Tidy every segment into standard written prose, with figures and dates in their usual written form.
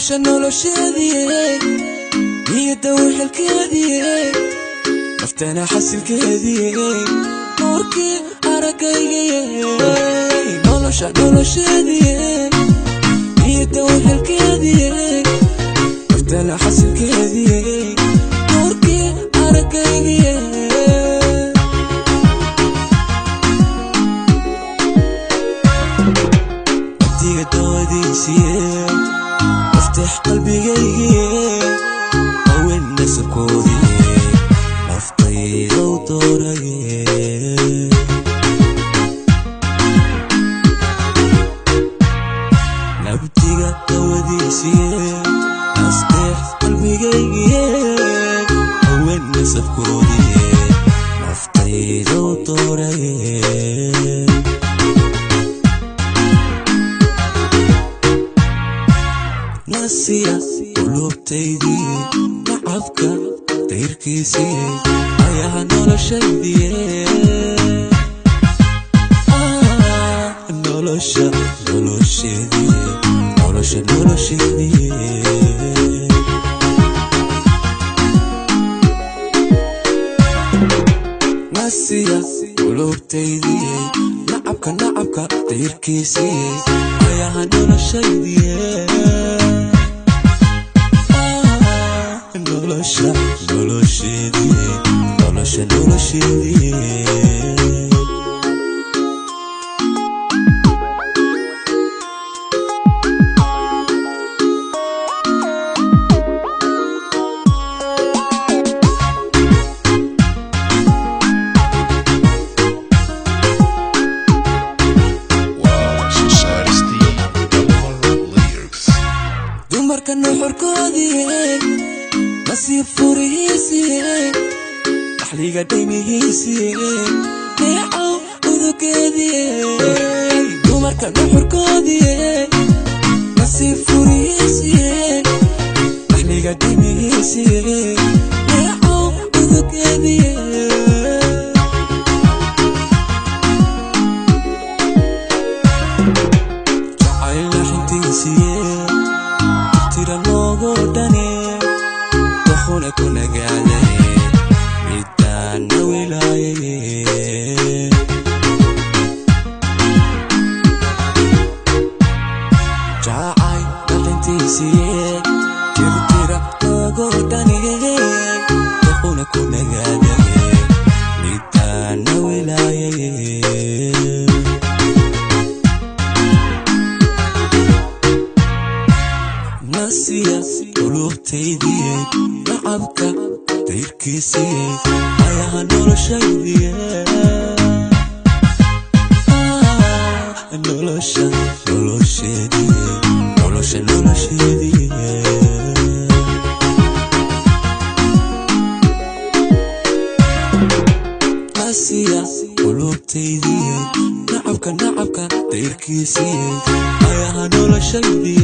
nolosheedii niyada wixilkeedii naftana xasilkeedii nuurkii aragayay nolosheedii niyada wixilkeedii naftana xasilkeedii nuurkii aragayay diga doodiisii افتح قلبي أول نسكودي أفطي وطوري نبتيغا توديسي افتح قلبي أول نسكودي أفطي وطوري ناسية قلوبتيدي لعبك تيركيسي أيها nolosheedي nolosheedي ناسية قلوبتيدي لعبك تيركيسي أيها nolosheedي nolosheedii dumarka nuxurkoodii nasiib furihiisii dhaxliga dhaymihiisii neecow udugeedii dumarka nuxurkoodii nasiib furihiisii dhaxliga dhaymihiisii neecow udugeedii jacayl xintiisii tira noogu dhani دخول كنا قاعدين بدنا ولاية جاعي نحنتيسي ترى قدني دخول كنا قاعدين بدنا ولاية ناسية قلوبتيدي لعبك تيركيسي أيها nolosheedي nolosheedي ناسية قلوبتيدي لعبك تيركيسي أيها nolosheedي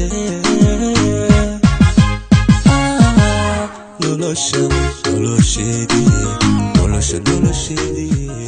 nolosheedii